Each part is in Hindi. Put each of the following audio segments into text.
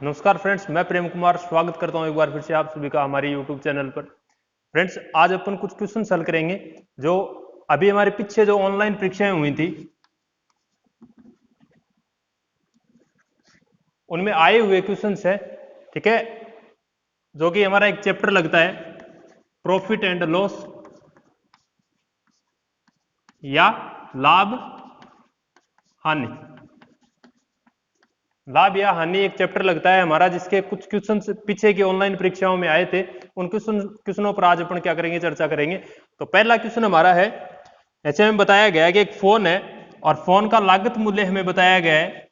नमस्कार फ्रेंड्स, मैं प्रेम कुमार स्वागत करता हूं एक बार फिर से आप सभी का हमारे यूट्यूब चैनल पर। फ्रेंड्स, आज अपन कुछ क्वेश्चन हल करेंगे जो अभी हमारे पीछे जो ऑनलाइन परीक्षाएं हुई थी उनमें आए हुए क्वेश्चंस है। ठीक है, जो कि हमारा एक चैप्टर लगता है प्रॉफिट एंड लॉस या लाभ हानि। लाभ या हानि एक चैप्टर लगता है हमारा, जिसके कुछ क्वेश्चन पीछे की ऑनलाइन परीक्षाओं में आए थे। उन क्वेश्चनों पर आज अपन क्या करेंगे, चर्चा करेंगे। तो पहला क्वेश्चन हमारा है, ऐसे में बताया गया है कि एक फोन है और फोन का लागत मूल्य हमें बताया गया है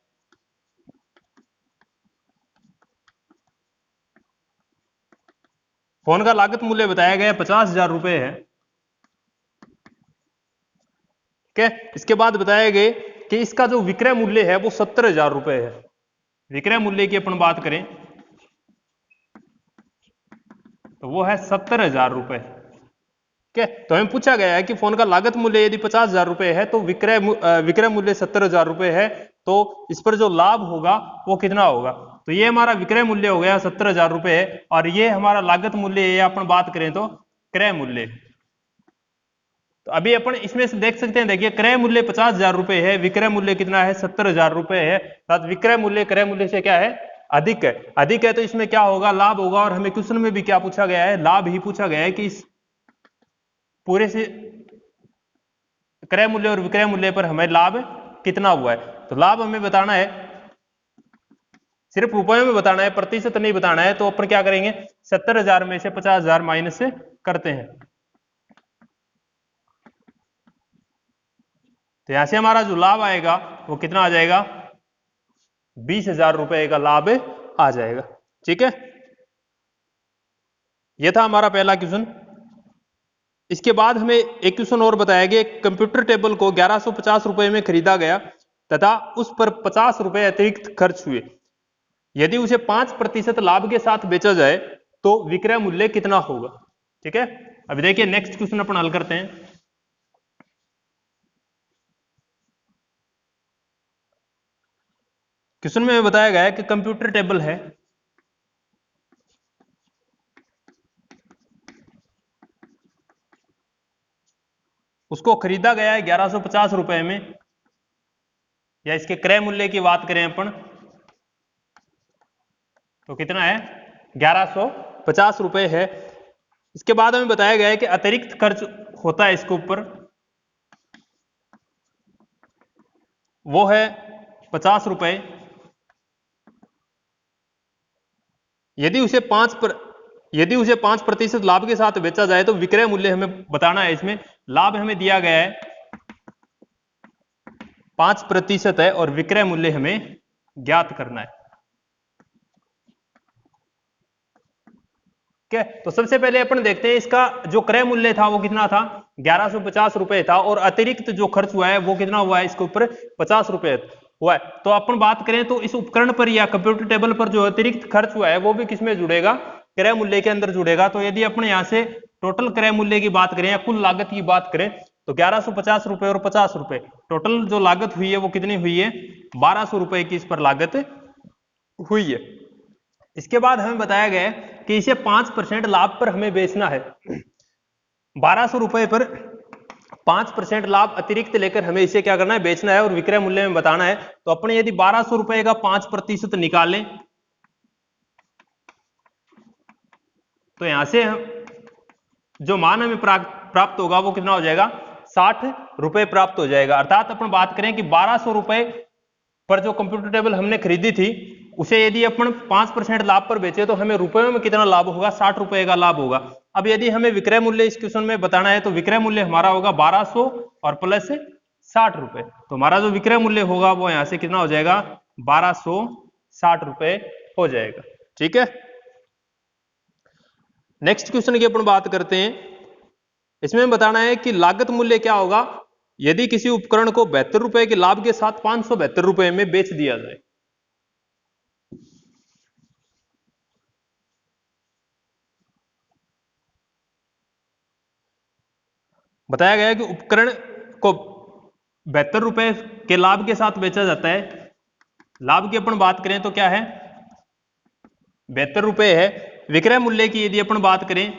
फोन का लागत मूल्य बताया गया है 50,000 रुपए है। ठीक है, इसके बाद बताया गया कि इसका जो विक्रय मूल्य है वो 70,000 रुपए है। विक्रय मूल्य की अपन बात करें तो वो है 70,000 रुपए। ठीक है, तो हमें पूछा गया है कि फोन का लागत मूल्य यदि 50,000 रुपए है तो विक्रय मूल्य 70,000 रुपए है, तो इस पर जो लाभ होगा वो कितना होगा। तो ये हमारा विक्रय मूल्य हो गया 70,000 रुपए है, और ये हमारा लागत मूल्य है, अपन बात करें तो क्रय मूल्य। तो अभी अपन इसमें से देख सकते हैं, देखिए क्रय मूल्य 50,000 रुपए है, विक्रय मूल्य कितना है 70,000 रुपए है। साथ विक्रय मूल्य क्रय मूल्य से क्या है, अधिक है। अधिक है तो इसमें क्या होगा, लाभ होगा। और हमें क्वेश्चन में भी क्या पूछा गया है, लाभ ही पूछा गया है कि इस पूरे से क्रय मूल्य और विक्रय मूल्य पर हमें लाभ कितना हुआ है। तो लाभ हमें बताना है, सिर्फ रुपए में बताना है, प्रतिशत नहीं बताना है। तो अपन क्या करेंगे, 70,000 में से 50,000 माइनस करते हैं। तो यहां से हमारा जो लाभ आएगा वो कितना आ जाएगा, 20,000 रुपए का लाभ आ जाएगा। ठीक है, यह था हमारा पहला क्वेश्चन। इसके बाद हमें एक क्वेश्चन और बताया गया, एक कंप्यूटर टेबल को 1150 रुपए में खरीदा गया तथा उस पर 50 रुपए अतिरिक्त खर्च हुए। यदि उसे 5% लाभ के साथ बेचा जाए तो विक्रय मूल्य कितना होगा। ठीक है, अभी देखिए नेक्स्ट क्वेश्चन अपन हल करते हैं। क्वेश्चन में बताया गया है कि कंप्यूटर टेबल है, उसको खरीदा गया है 1150 रुपए में, या इसके क्रय मूल्य की बात करें अपन तो कितना है 1150 रुपए है। इसके बाद हमें बताया गया है कि अतिरिक्त खर्च होता है इसके ऊपर, वो है 50 रुपए। यदि उसे 5% लाभ के साथ बेचा जाए तो विक्रय मूल्य हमें बताना है। इसमें लाभ हमें दिया गया है 5% है और विक्रय मूल्य हमें ज्ञात करना है। ठीक है, तो सबसे पहले अपन देखते हैं इसका जो क्रय मूल्य था वो कितना था, 1150 रुपए था, और अतिरिक्त जो खर्च हुआ है वो कितना हुआ है, इसके ऊपर 50 रुपए हुआ है। तो अपन बात करें तो इस उपकरण पर या कंप्यूटर टेबल पर जो अतिरिक्त खर्च हुआ है वो भी किसमें जुड़ेगा, क्रय मूल्य के अंदर जुड़ेगा। तो यदि अपन यहां से टोटल क्रय मूल्य की बात करें या कुल लागत की बात करें तो 1150 रुपए और 50 रुपए टोटल जो लागत हुई है वो कितनी हुई है, 1200 रुपए की इस पर लागत हुई है। इसके बाद हमें बताया गया है कि इसे 5% लाभ पर हमें बेचना है। 1200 रुपए पर 5% लाभ अतिरिक्त लेकर हमें इसे क्या करना है, बेचना है और विक्रय मूल्य में बताना है। तो अपने यदि 1200 रुपए का 5% निकालें तो यहां से हम जो मान हमें प्राप्त होगा वो कितना हो जाएगा, 60 रुपए प्राप्त हो जाएगा। अर्थात अपन बात करें कि 1200 रुपए पर जो कंप्यूटर टेबल हमने खरीदी थी उसे यदि अपन 5% लाभ पर बेचे तो हमें रुपए में कितना लाभ होगा, 60 रुपए का लाभ होगा। अब यदि हमें विक्रय मूल्य इस क्वेश्चन में बताना है तो विक्रय मूल्य हमारा होगा 1200 और प्लस 60 रुपए। तो हमारा जो विक्रय मूल्य होगा वो यहां से कितना हो जाएगा, 1260 रुपए हो जाएगा। ठीक है, नेक्स्ट क्वेश्चन की अपन बात करते हैं। इसमें बताना है कि लागत मूल्य क्या होगा यदि किसी उपकरण को 72 रुपए के लाभ के साथ 572 रुपए में बेच दिया जाए। बताया गया है कि उपकरण को 72 रुपए के लाभ के साथ बेचा जाता है। लाभ की अपन बात करें तो क्या है, 72 रुपए है। विक्रय मूल्य की यदि अपन बात करें,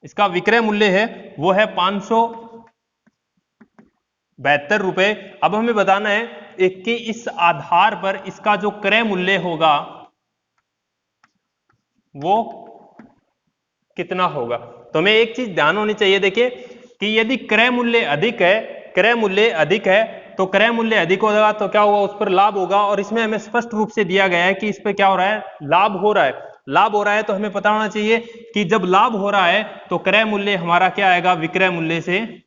इसका विक्रय मूल्य है वो है 572 रुपए। अब हमें बताना है कि इस आधार पर इसका जो क्रय मूल्य होगा वो कितना होगा। तो हमें एक चीज ध्यान होनी चाहिए, देखिए कि यदि क्रय मूल्य अधिक है, क्रय मूल्य अधिक है तो क्रय मूल्य अधिक होगा तो क्या होगा, उस पर लाभ होगा। और इसमें हमें स्पष्ट रूप से दिया गया है कि इस पे क्या हो रहा है, लाभ हो रहा है। लाभ हो रहा है तो हमें पता होना चाहिए कि जब लाभ हो रहा है तो क्रय मूल्य हमारा क्या आएगा, विक्रय मूल्य से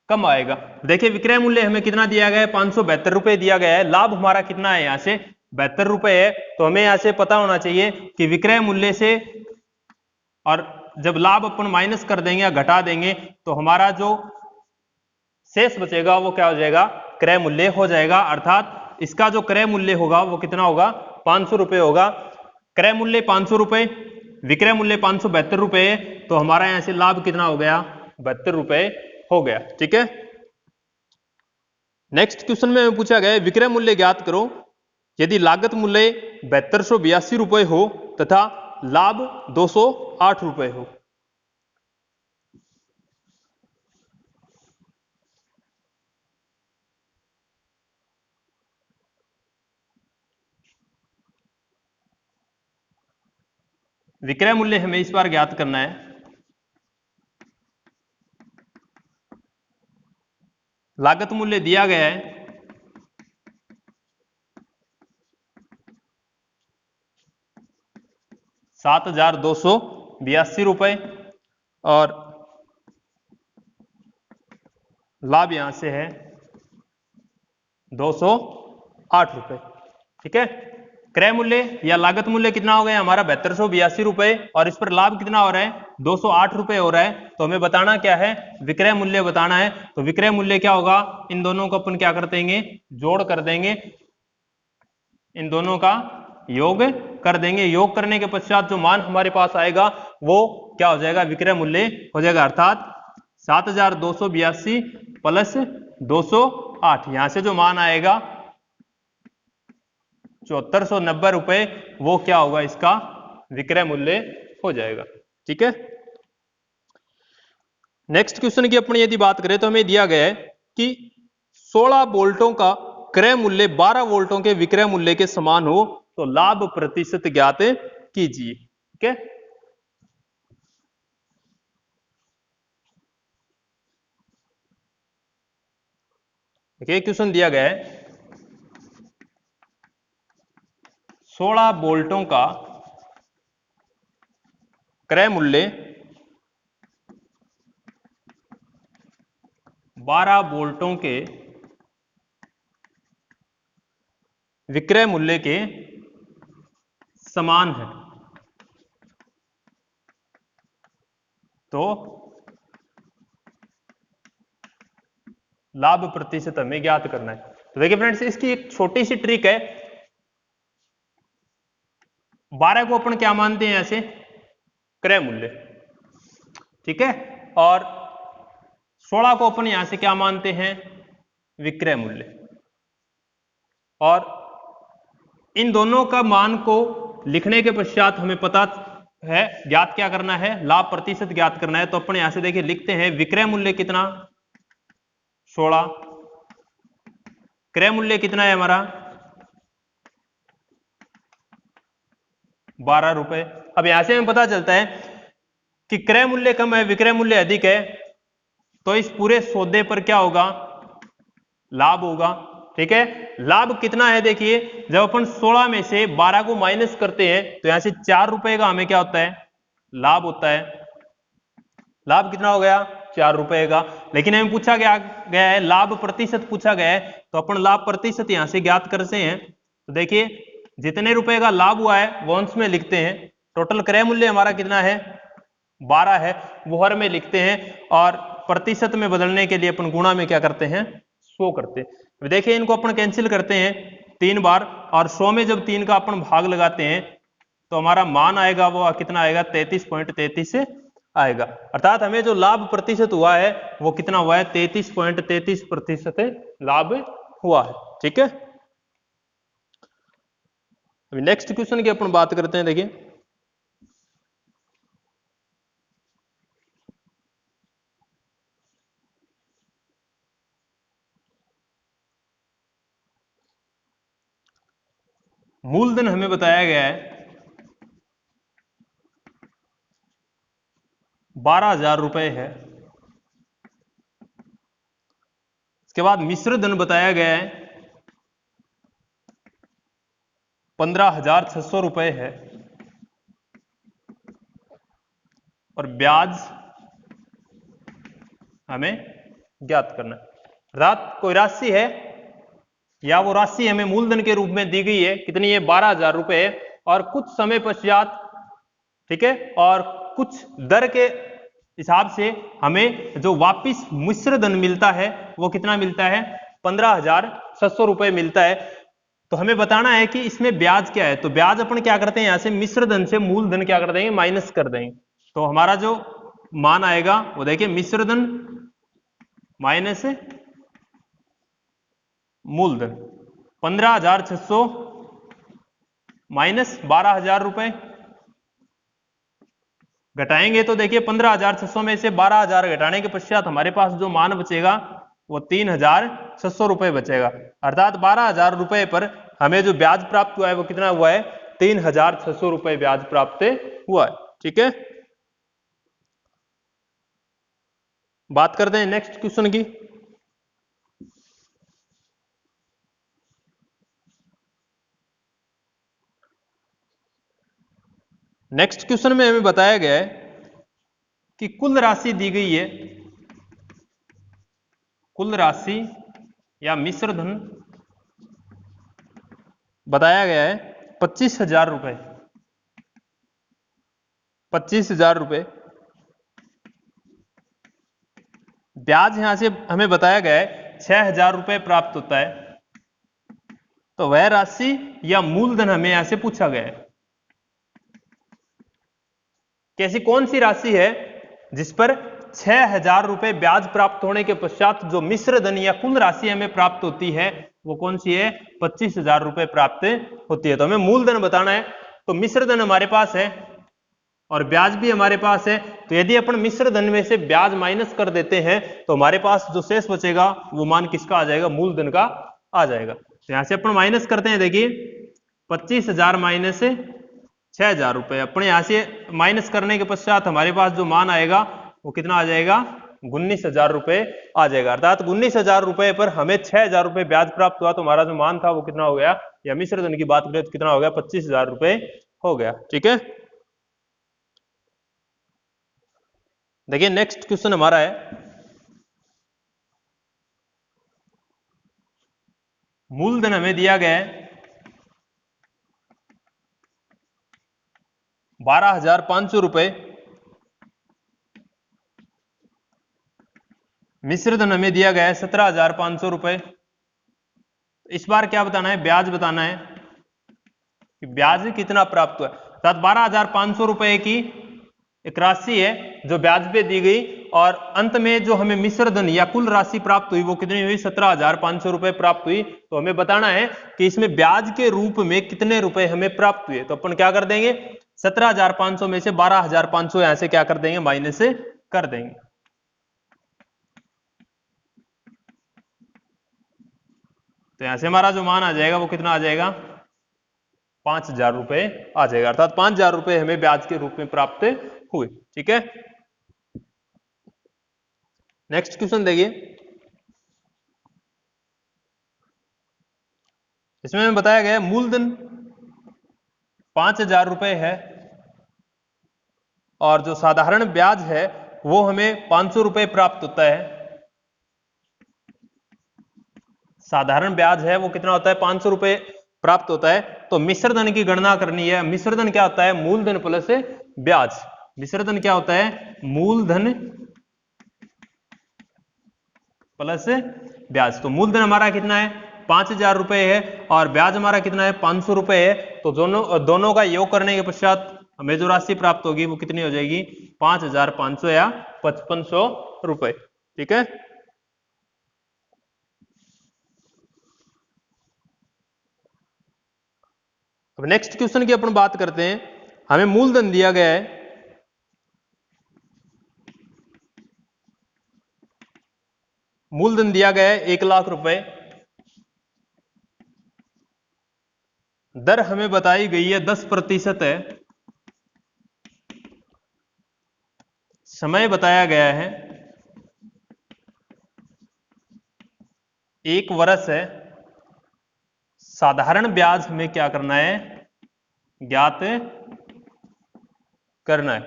कम आएगा। देखिए विक्रय मूल्य हमें कितना दिया गया है, 572 रुपए दिया गया है। लाभ हमारा कितना है, यहां से 72 रुपए है। तो हमें यहां से पता होना चाहिए कि विक्रय मूल्य से, और जब लाभ अपन माइनस कर देंगे या घटा देंगे तो हमारा जो शेष बचेगा वो क्या हो जाएगा, क्रय मूल्य हो जाएगा। अर्थात इसका जो क्रय मूल्य होगा वो कितना होगा, 500 रुपए होगा। क्रय मूल्य 500 रुपए, विक्रय मूल्य 572 रुपए है, तो हमारा यहां से लाभ कितना हो गया, 72 रुपए हो गया। ठीक है। नेक्स्ट क्वेश्चन में पूछा गया है विक्रय मूल्य ज्ञात करो यदि लागत मूल्य 7282 रुपए हो तथा लाभ 208 रुपए हो। विक्रय मूल्य हमें इस बार ज्ञात करना है। लागत मूल्य दिया गया है 7282 रुपए और लाभ यहां से है 208 रुपए। ठीक है। क्रय मूल्य या लागत मूल्य कितना हो गया हमारा, 7282 रुपए, और इस पर लाभ कितना हो रहा है, 208 रुपए हो रहा है। तो हमें बताना क्या है, विक्रय मूल्य बताना है। तो विक्रय मूल्य क्या होगा, इन दोनों को अपन क्या कर देंगे, जोड़ कर देंगे, इन दोनों का योग कर देंगे। योग करने के पश्चात जो मान हमारे पास आएगा वो क्या हो जाएगा, विक्रय मूल्य हो जाएगा। अर्थात 7282 प्लस 208, यहां से जो मान आएगा 7490 रुपए, वो क्या होगा, इसका विक्रय मूल्य हो जाएगा। ठीक है। नेक्स्ट क्वेश्चन की अपनी यदि बात करें तो हमें दिया गया है कि 16 वोल्टों का क्रय मूल्य 12 वोल्टों के विक्रय मूल्य के समान हो तो लाभ प्रतिशत ज्ञात कीजिए। ठीक है। देखिए क्वेश्चन दिया गया है 16 वोल्टों का क्रय मूल्य 12 वोल्टों के विक्रय मूल्य के समान है, तो लाभ प्रतिशत हमें ज्ञात करना है। तो देखिए फ्रेंड्स, इसकी एक छोटी सी ट्रिक है। 12 को अपन क्या मानते हैं, ऐसे क्रय मूल्य, ठीक है, और 16 को अपन यहां से क्या मानते हैं, विक्रय मूल्य। और इन दोनों का मान को लिखने के पश्चात हमें पता है ज्ञात क्या करना है, लाभ प्रतिशत ज्ञात करना है। तो अपन यहां से देखिए लिखते हैं विक्रय मूल्य कितना, 16, क्रय मूल्य कितना है हमारा 12 रुपए। अब यहां से हमें पता चलता है कि क्रय मूल्य कम है, विक्रय मूल्य अधिक है, तो इस पूरे सौदे पर क्या होगा, लाभ होगा। ठीक है। लाभ कितना है, देखिए जब अपन 16 में से 12 को माइनस करते हैं तो यहां से 4 रुपए का हमें क्या होता है, लाभ होता है। लाभ कितना हो गया, 4 रुपए का। लेकिन हमें पूछा गया है लाभ प्रतिशत पूछा गया है, तो अपन लाभ प्रतिशत यहां से ज्ञात करते हैं। तो देखिए जितने रुपए का लाभ हुआ है वो अंश में लिखते हैं, टोटल क्रय मूल्य हमारा कितना है 12 है, वो हर में लिखते हैं, और प्रतिशत में बदलने के लिए अपन गुणा में क्या करते हैं, 100 करते हैं। देखिए इनको अपन कैंसिल करते हैं 3 बार, और 100 में जब 3 का अपन भाग लगाते हैं तो हमारा मान आएगा वो कितना आएगा, 33.33 आएगा। अर्थात हमें जो लाभ प्रतिशत हुआ है वो कितना हुआ है, 33.33% लाभ हुआ है। ठीक है। अभी नेक्स्ट क्वेश्चन की अपन बात करते हैं। देखिए मूलधन हमें बताया गया है 12,000 रुपए है। इसके बाद मिश्र धन बताया गया है 15,600 रुपए है। और ब्याज हमें ज्ञात करना है। अर्थात कोई राशि है या वो राशि हमें मूलधन के रूप में दी गई है, कितनी है 12,000 रुपए, और कुछ समय पश्चात, ठीक है, और कुछ दर के हिसाब से हमें जो वापिस मिश्र धन मिलता है वो कितना मिलता है 15,600 रुपए मिलता है। तो हमें बताना है कि इसमें ब्याज क्या है। तो ब्याज अपन क्या करते हैं, यहां से मिश्र धन से मूलधन क्या कर देंगे, माइनस कर देंगे। तो हमारा जो मान आएगा वो देखिए मिश्र धन माइनस मूलधन 15,600 माइनस 12,000 रुपए घटाएंगे तो देखिए 15,600 में से 12,000 घटाने के पश्चात हमारे पास जो मान बचेगा वो 3,600 रुपए बचेगा। अर्थात 12,000 रुपए पर हमें जो ब्याज प्राप्त हुआ है वो कितना हुआ है 3,600 रुपए ब्याज प्राप्त हुआ है। ठीक है, बात करते हैं नेक्स्ट क्वेश्चन की। नेक्स्ट क्वेश्चन में हमें बताया गया है कि कुल राशि दी गई है, कुल राशि या मिश्र धन बताया गया है 25,000 रुपए, 25,000 रुपए। ब्याज यहां से हमें बताया गया है 6,000 रुपए प्राप्त होता है। तो वह राशि या मूलधन हमें यहां से पूछा गया है कि ऐसी कौन सी राशि है जिस पर 6,000 रुपए ब्याज प्राप्त होने के पश्चात जो मिश्र धन या कुल राशि हमें प्राप्त होती है वो कौन सी है 25,000 रुपए प्राप्त होती है। तो हमें मूलधन बताना है। तो मिश्र धन हमारे पास है और ब्याज भी हमारे पास है। तो यदि अपन मिश्र धन में से ब्याज माइनस कर देते हैं तो हमारे पास जो शेष बचेगा वो मान किसका आ जाएगा, मूलधन का आ जाएगा। तो यहां से अपन माइनस करते हैं, देखिए 25,000 माइनस 6,000 रुपए। अपने यहां से माइनस करने के पश्चात हमारे पास जो मान आएगा वो कितना आ जाएगा 19,000 रुपए आ जाएगा। अर्थात 19,000 रुपए पर हमें 6,000 रुपए ब्याज प्राप्त हुआ। तो हमारा जो मान था वो कितना हो गया, या मिश्र धन की बात करें तो कितना हो गया 25,000 रुपए हो गया। ठीक है, देखिए नेक्स्ट क्वेश्चन हमारा है मूलधन हमें दिया गया है 12,500 रुपए, मिश्र धन हमें दिया गया है 17,500 रुपए। इस बार क्या बताना है, ब्याज बताना है कि ब्याज कितना प्राप्त हुआ। अर्थात 12,500 रुपए की एक राशि है जो ब्याज पे दी गई, और अंत में जो हमें मिश्र धन या कुल राशि प्राप्त हुई वो कितनी हुई 17,500 रुपए प्राप्त हुई। तो हमें बताना है कि इसमें ब्याज के रूप में कितने रुपए हमें प्राप्त हुए। तो अपन क्या कर देंगे 17,500 में से 12,500 यहां से क्या कर देंगे, माइनस कर देंगे। तो यहां से हमारा जो मान आ जाएगा वो कितना आ जाएगा 5,000 रुपए आ जाएगा। अर्थात 5,000 रुपए हमें ब्याज के रूप में प्राप्त हुए। ठीक है, नेक्स्ट क्वेश्चन देखिए। इसमें हमें बताया गया है मूलधन 5,000 रुपए है और जो साधारण ब्याज है वो हमें 500 रुपए प्राप्त होता है। साधारण ब्याज है वो कितना होता है 500 रुपए प्राप्त होता है। तो मिश्र धन की गणना करनी है। मिश्र धन क्या होता है, मूलधन प्लस ब्याज। मिश्र धन क्या होता है, मूलधन प्लस ब्याज। तो मूलधन हमारा कितना है 5,000 रुपए है और ब्याज हमारा कितना है 500 रुपए है। तो दोनों का योग करने के पश्चात हमें जो राशि प्राप्त होगी वो कितनी हो जाएगी 5,500 या 5,500 रुपए। ठीक है, अब नेक्स्ट क्वेश्चन की अपन बात करते हैं। हमें मूलधन दिया गया है, मूलधन दिया गया है 1,00,000 रुपए, दर हमें बताई गई है 10% है, समय बताया गया है 1 वर्ष है, साधारण ब्याज हमें क्या करना है, ज्ञात करना है।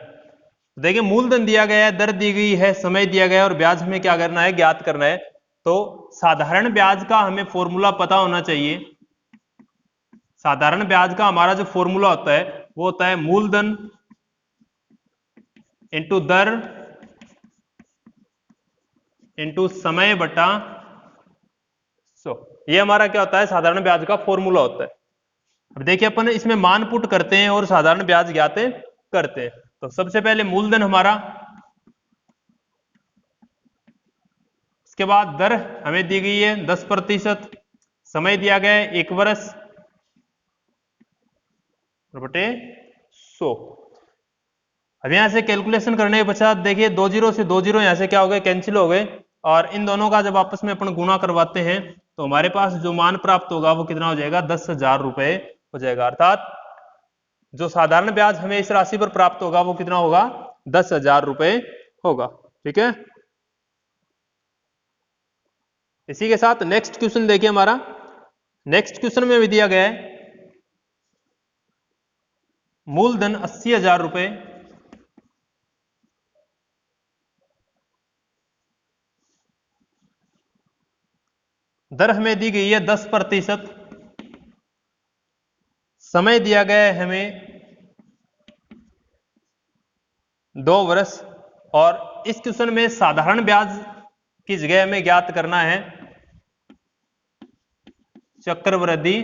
देखिए मूलधन दिया गया है, दर दी गई है, समय दिया गया है और ब्याज हमें क्या करना है, ज्ञात करना है। तो साधारण ब्याज का हमें फॉर्मूला पता होना चाहिए। साधारण ब्याज का हमारा जो फॉर्मूला होता है वो होता है मूलधन इंटू दर इंटू समय बटा 100। ये हमारा क्या होता है, साधारण ब्याज का फॉर्मूला होता है। अब देखिए अपन इसमें मान पुट करते हैं और साधारण ब्याज ज्ञात करते हैं। तो सबसे पहले मूलधन हमारा, इसके बाद दर हमें दी गई है 10%, समय दिया गया है 1 वर्ष बटे 100। अब यहां से कैलकुलेशन करने के पश्चात देखिए 2 जीरो से 2 जीरो यहां से क्या हो गए, कैंसिल हो गए, और इन दोनों का जब आपस में अपन गुणा करवाते हैं तो हमारे पास जो मान प्राप्त होगा वो कितना हो जाएगा, 10,000 रुपए हो जाएगा। अर्थात जो साधारण ब्याज हमें इस राशि पर प्राप्त होगा वो कितना होगा, 10,000 रुपए होगा। ठीक है, इसी के साथ नेक्स्ट क्वेश्चन देखिए हमारा। नेक्स्ट क्वेश्चन में भी दिया गया है मूलधन 80,000 रुपए, दर हमें दी गई है 10%, समय दिया गया है हमें 2 वर्ष, और इस क्वेश्चन में साधारण ब्याज की जगह हमें ज्ञात करना है चक्रवृद्धि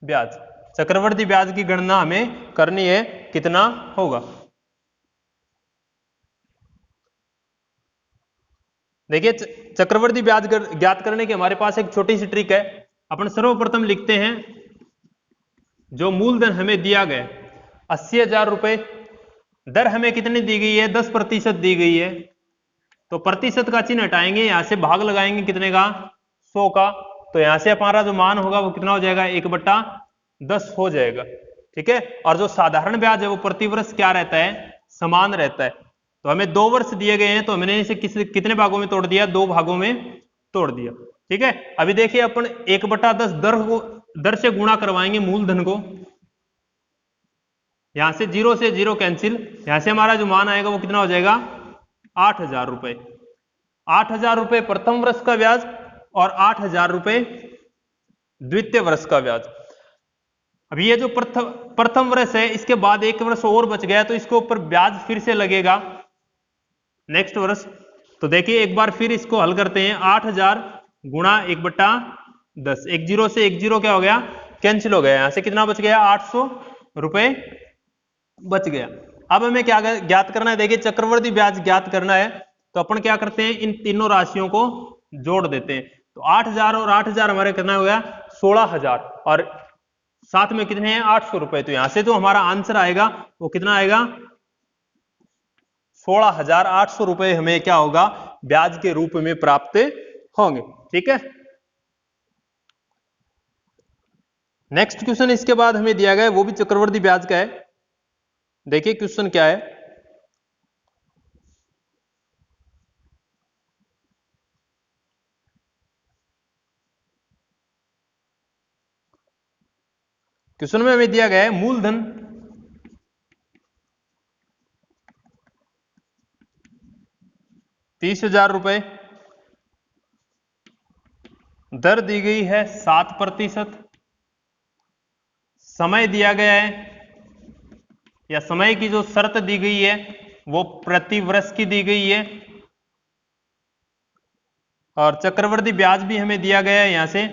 ब्याज। चक्रवृद्धि ब्याज की गणना हमें करनी है, कितना होगा। देखिए चक्रवृद्धि ब्याज ज्ञात करने की हमारे पास एक छोटी सी ट्रिक है। अपन सर्वप्रथम लिखते हैं जो मूलधन हमें दिया गया 80,000 रुपए, दर हमें कितनी दी गई है, 10% दी गई है, तो प्रतिशत का चिन्ह हटाएंगे, यहां से भाग लगाएंगे कितने का, 100 का, तो यहां से हमारा जो मान होगा वो कितना हो जाएगा, 1/10 हो जाएगा। ठीक है, और जो साधारण ब्याज है वो प्रतिवर्ष क्या रहता है, समान रहता है। तो हमें 2 वर्ष दिए गए हैं तो हमने इसे कितने भागों में तोड़ दिया, 2 भागों में तोड़ दिया। ठीक है, अभी देखिए अपन 1/10 दर से गुणा करवाएंगे मूलधन को, यहां से 0 से 0 कैंसिल, यहां से हमारा जो मान आएगा वो कितना हो जाएगा, 8,000 रुपए। 8,000 रुपए प्रथम वर्ष का ब्याज और 8,000 रुपए द्वितीय वर्ष का ब्याज। अब ये जो प्रथम वर्ष है इसके बाद 1 वर्ष और बच गया तो इसके ऊपर ब्याज फिर से लगेगा नेक्स्ट वर्ष। तो देखिए एक बार फिर इसको हल करते हैं, 8,000 गुणा 1/10, 1 जीरो से 1 जीरो क्या हो गया, कैंसिल हो गया, यहां से कितना बच गया, 800 रुपए बच गया। अब हमें क्या ज्ञात करना है, देखिए चक्रवृद्धि ब्याज ज्ञात करना है, तो अपन क्या करते हैं, इन तीनों राशियों को जोड़ देते हैं। तो 8,000 और 8,000 हमारे कितना हो गया, 16,000, और साथ में कितने हैं, 800 रुपए। तो यहां से जो हमारा आंसर आएगा वो कितना आएगा, 16,800 रुपए हमें क्या होगा, ब्याज के रूप में प्राप्त होंगे। ठीक है, नेक्स्ट क्वेश्चन इसके बाद हमें दिया गया है वो भी चक्रवृद्धि ब्याज का है। देखिए क्वेश्चन क्या है, क्वेश्चन में हमें दिया गया है मूलधन 30,000 रुपए, दर दी गई है 7%, समय दिया गया है या समय की जो शर्त दी गई है वो प्रति वर्ष की दी गई है, और चक्रवृद्धि ब्याज भी हमें दिया गया है यहां से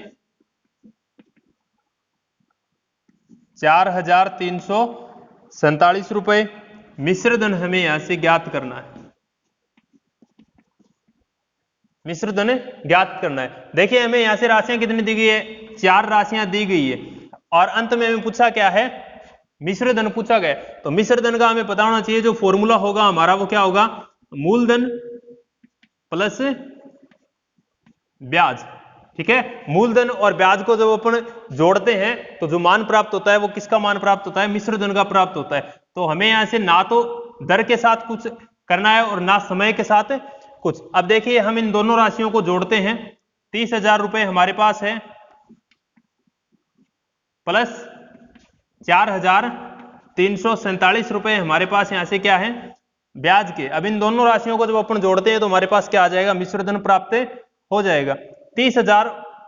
4,347 रुपए। मिश्र धन हमें यहां से ज्ञात करना है, मिश्र धन ज्ञात करना है। देखिए हमें यहां से राशियां कितनी दी गई है, 4 राशियां दी गई है। और अंत में हमें पूछा क्या है, मिश्र धन पूछा गया। तो मिश्र धन का हमें पता होना चाहिए, जो फॉर्मूला होगा हमारा वो क्या होगा, मूलधन प्लस ब्याज। ठीक है, मूलधन और ब्याज को जब अपन जोड़ते हैं तो जो मान प्राप्त होता है वो किसका मान प्राप्त होता है, मिश्र धन का प्राप्त होता है। तो हमें यहां से ना तो दर के साथ कुछ करना है और ना समय के साथ कुछ। अब देखिए हम इन दोनों राशियों को जोड़ते हैं, 30,000 रुपए हमारे पास है प्लस 4,347 रुपए हमारे पास यहां से क्या है, ब्याज के। अब इन दोनों राशियों को जब अपन जोड़ते हैं तो हमारे पास क्या आ जाएगा, मिश्र धन प्राप्त हो जाएगा। 30,000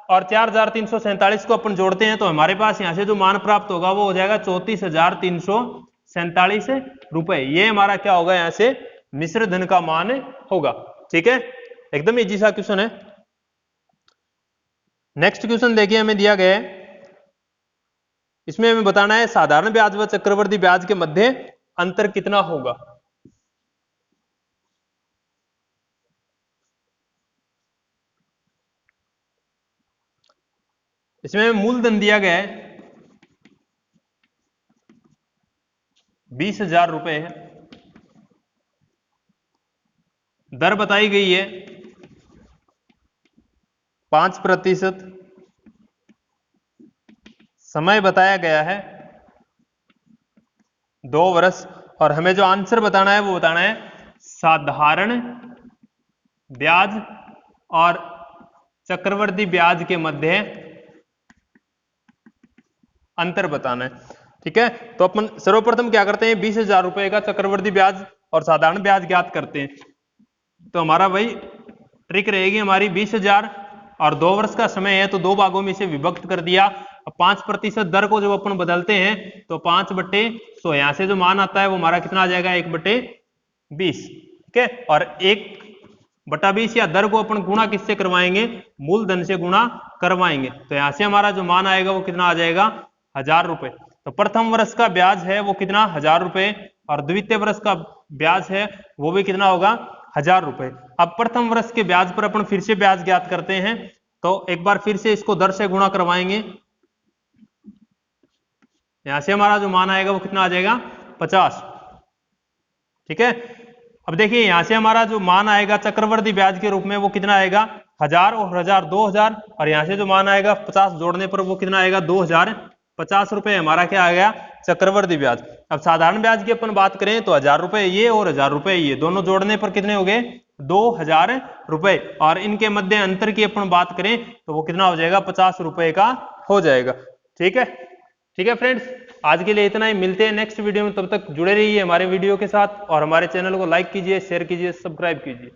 और 4,347 को अपन जोड़ते हैं तो हमारे पास यहां से जो मान प्राप्त होगा वो हो जाएगा 34,347 रुपए। ये हमारा क्या होगा, यहां से मिश्र धन का मान होगा। ठीक है, एकदम इजी सा क्वेश्चन है। नेक्स्ट क्वेश्चन देखिए हमें दिया गया है, इसमें हमें बताना है साधारण ब्याज व चक्रवर्ती ब्याज के मध्य अंतर कितना होगा। इसमें मूलधन दिया गया है 20,000 रुपए है, दर बताई गई है 5%, समय बताया गया है 2 वर्ष, और हमें जो आंसर बताना है वो बताना है साधारण ब्याज और चक्रवर्ती ब्याज के मध्य अंतर बताना है। ठीक है, तो अपन सर्वप्रथम क्या करते हैं, 20,000 रुपए का चक्रवर्ती ब्याज और साधारण ब्याज ज्ञात करते हैं। तो हमारा वही ट्रिक रहेगी हमारी, 20,000 और 2 वर्ष का समय है तो 2 भागों में इसे विभक्त कर दिया। अब 5% दर को जब अपन बदलते हैं तो 5/100, यहां से जो मान आता है वो हमारा कितना आ जाएगा, 1/20। ठीक है, और 1/20 या दर को अपन गुणा किससे करवाएंगे, मूलधन से गुणा करवाएंगे। तो यहां से हमारा जो मान आएगा वो कितना आ जाएगा, 1,000 रुपए। तो प्रथम वर्ष का ब्याज है वो कितना, 1,000 रुपए, और द्वितीय वर्ष का ब्याज है वो भी कितना होगा, 1,000 रुपए। अब प्रथम वर्ष के ब्याज पर अपन फिर से ब्याज ज्ञात करते हैं, तो एक बार फिर से इसको दर से गुणा करवाएंगे। यहां से हमारा जो मान आएगा वो कितना आ जाएगा, 50। ठीक है, अब देखिए यहां से हमारा जो मान आएगा चक्रवर्ती ब्याज के रूप में वो कितना आएगा, 1,000 और 1,000 2,000, और यहां से जो मान आएगा 50 जोड़ने पर वो कितना आएगा, 2,050 रुपए हमारा क्या आ गया, चक्रवर्ती ब्याज। अब साधारण ब्याज की अपन बात करें तो 1,000 रुपए ये और 1,000 रुपए ये, दोनों जोड़ने पर कितने हो गए, 2,000 रुपए, और इनके मध्य अंतर की अपन बात करें तो वो कितना हो जाएगा, 50 रुपए का हो जाएगा। ठीक है, ठीक है फ्रेंड्स, आज के लिए इतना ही, मिलते हैं नेक्स्ट वीडियो में। तब तक जुड़े रहिए हमारे वीडियो के साथ और हमारे चैनल को लाइक कीजिए, शेयर कीजिए, सब्सक्राइब कीजिए।